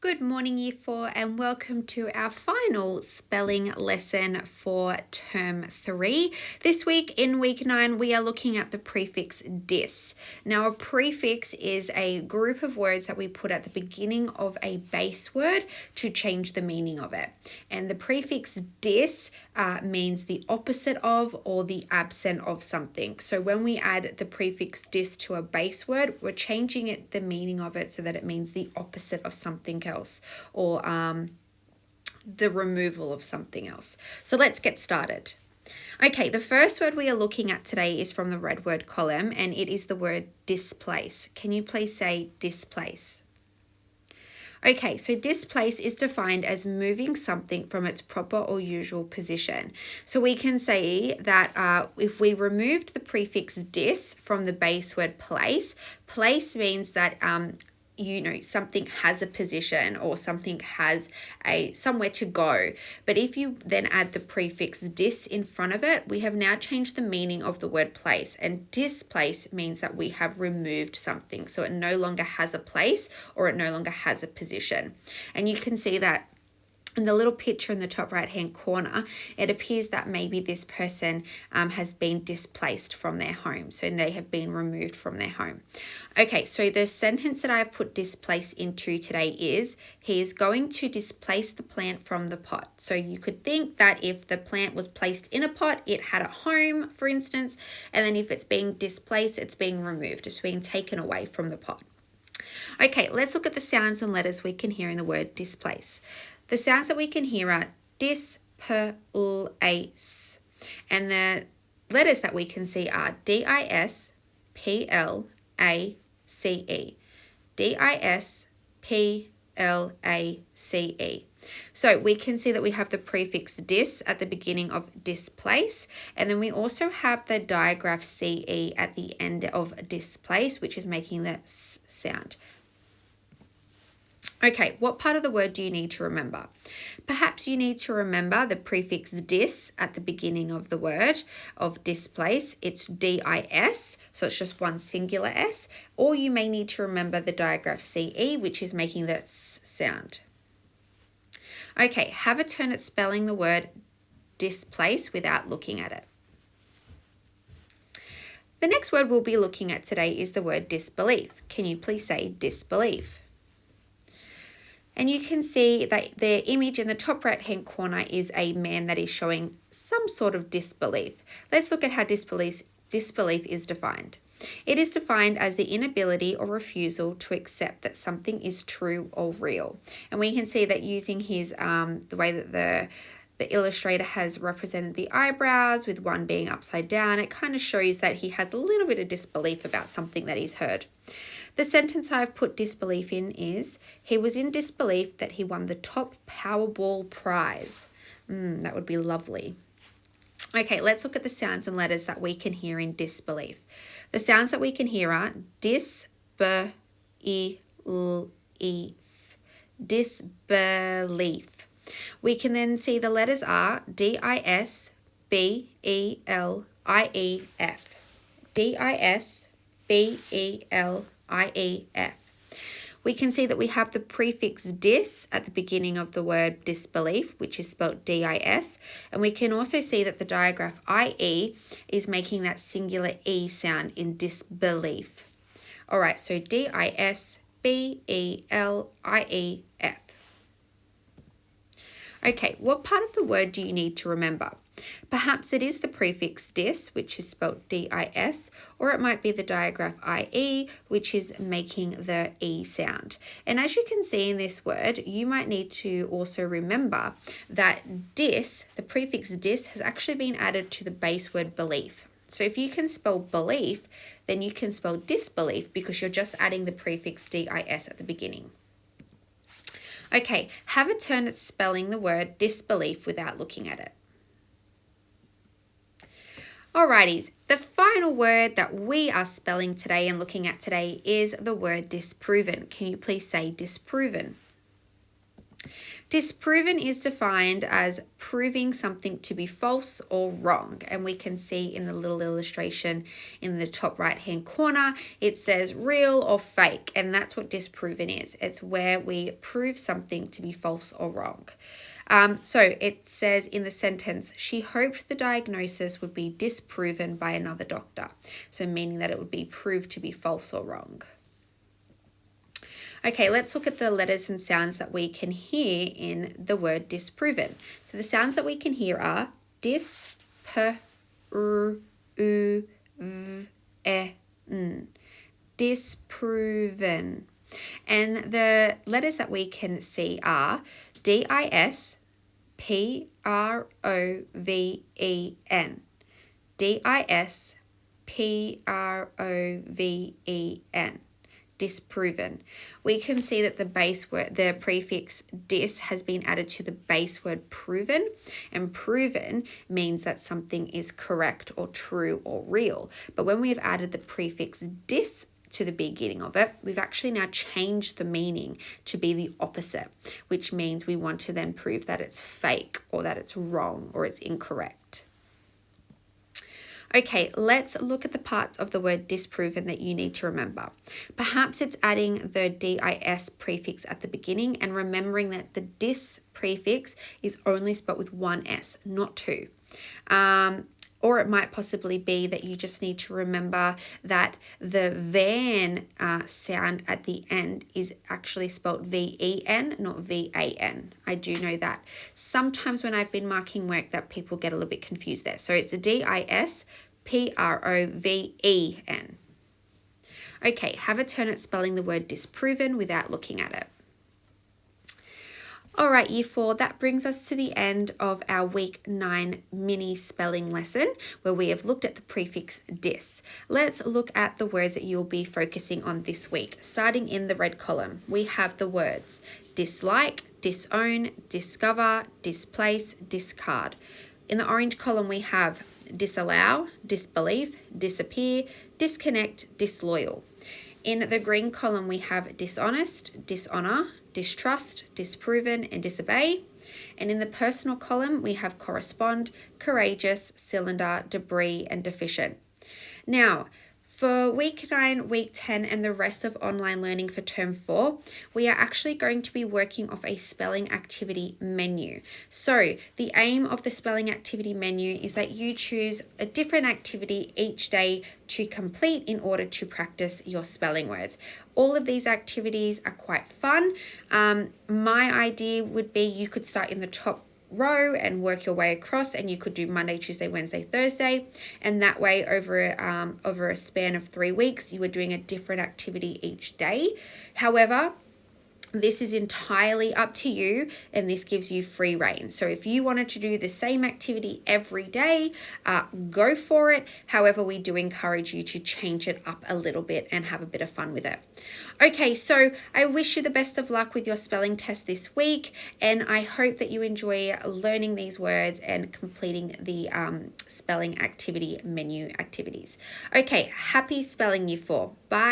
Good morning, Year 4, and welcome to our final spelling lesson for Term 3. This week, in Week 9, we are looking at the prefix dis. Now, a prefix is a group of words that we put at the beginning of a base word to change the meaning of it. And the prefix dis means the opposite of or the absent of something. So when we add the prefix dis to a base word, we're changing the meaning of it so that it means the opposite of something else, or the removal of something else. So let's get started. Okay, the first word we are looking at today is from the red word column, and it is the word displace. Can you please say displace? Okay, so displace is defined as moving something from its proper or usual position. So we can say that if we removed the prefix dis from the base word place, place means that something has a position or something has somewhere to go. But if you then add the prefix dis in front of it, we have now changed the meaning of the word place, and displace means that we have removed something. So it no longer has a place or it no longer has a position. And you can see that in the little picture in the top right hand corner, it appears that maybe this person has been displaced from their home. So they have been removed from their home. Okay, so the sentence that I have put displace into today is, he is going to displace the plant from the pot. So you could think that if the plant was placed in a pot, it had a home, for instance, and then if it's being displaced, it's being removed. It's being taken away from the pot. Okay, let's look at the sounds and letters we can hear in the word displace. The sounds that we can hear are displace, and the letters that we can see are displace, displace. So we can see that we have the prefix dis at the beginning of displace, and then we also have the digraph ce at the end of displace, which is making the s sound. Okay, what part of the word do you need to remember? Perhaps you need to remember the prefix dis at the beginning of the word of displace. It's dis, so it's just one singular s. Or you may need to remember the digraph ce, which is making the s sound. Okay, have a turn at spelling the word displace without looking at it. The next word we'll be looking at today is the word disbelief. Can you please say disbelief? And you can see that the image in the top right hand corner is a man that is showing some sort of disbelief. Let's look at how disbelief is defined. It is defined as the inability or refusal to accept that something is true or real. And we can see that using his the way that the illustrator has represented the eyebrows with one being upside down, it kind of shows that he has a little bit of disbelief about something that he's heard. The sentence I've put disbelief in is, he was in disbelief that he won the top Powerball prize. That would be lovely. Okay, let's look at the sounds and letters that we can hear in disbelief. The sounds that we can hear are disbelief, disbelief. We can then see the letters are disbelief, disbelief. We can see that we have the prefix dis at the beginning of the word disbelief, which is spelled dis, and we can also see that the digraph ie is making that singular e sound in disbelief. All right, so disbelief. Okay, what part of the word do you need to remember? Perhaps it is the prefix dis, which is spelled dis, or it might be the digraph ie, which is making the e sound. And as you can see in this word, you might need to also remember that dis, the prefix dis, has actually been added to the base word belief. So if you can spell belief, then you can spell disbelief because you're just adding the prefix dis at the beginning. Okay, have a turn at spelling the word disbelief without looking at it. Alrighties, the final word that we are spelling today and looking at today is the word disproven. Can you please say disproven? Disproven is defined as proving something to be false or wrong. And we can see in the little illustration in the top right hand corner, it says real or fake. And that's what disproven is. It's where we prove something to be false or wrong. So it says in the sentence, she hoped the diagnosis would be disproven by another doctor. So meaning that it would be proved to be false or wrong. Okay, let's look at the letters and sounds that we can hear in the word disproven. So the sounds that we can hear are dis, p, r, u, v, e, n. Disproven. And the letters that we can see are dis, p-r-o-v-e-n. dis, p-r-o-v-e-n. Disproven. We can see that the base word, the prefix dis, has been added to the base word proven, and proven means that something is correct or true or real. But when we have added the prefix dis to the beginning of it, we've actually now changed the meaning to be the opposite, which means we want to then prove that it's fake or that it's wrong or it's incorrect. Okay, let's look at the parts of the word disproven that you need to remember. Perhaps it's adding the dis prefix at the beginning and remembering that the dis prefix is only spelled with one S, not two. Or it might possibly be that you just need to remember that the van sound at the end is actually spelled V-E-N, not V-A-N. I do know that. Sometimes when I've been marking work that people get a little bit confused there. So it's a D-I-S-P-R-O-V-E-N. Okay, have a turn at spelling the word disproven without looking at it. All right, Year 4, that brings us to the end of our Week 9 mini spelling lesson where we have looked at the prefix dis. Let's look at the words that you'll be focusing on this week. Starting in the red column, we have the words dislike, disown, discover, displace, discard. In the orange column, we have disallow, disbelief, disappear, disconnect, disloyal. In the green column, we have dishonest, dishonor, distrust, disproven, and disobey. And in the personal column, we have correspond, courageous, cylinder, debris, and deficient. Now, for Week 9, Week 10, and the rest of online learning for Term 4, we are actually going to be working off a spelling activity menu. So the aim of the spelling activity menu is that you choose a different activity each day to complete in order to practice your spelling words. All of these activities are quite fun. My idea would be you could start in the top row and work your way across, and you could do Monday, Tuesday, Wednesday, Thursday, and that way over a span of 3 weeks you are doing a different activity each day. However, this is entirely up to you, and this gives you free reign. So if you wanted to do the same activity every day, go for it. However, we do encourage you to change it up a little bit and have a bit of fun with it. Okay, so I wish you the best of luck with your spelling test this week, and I hope that you enjoy learning these words and completing the spelling activity menu activities. Okay, happy spelling, Year 4. Bye.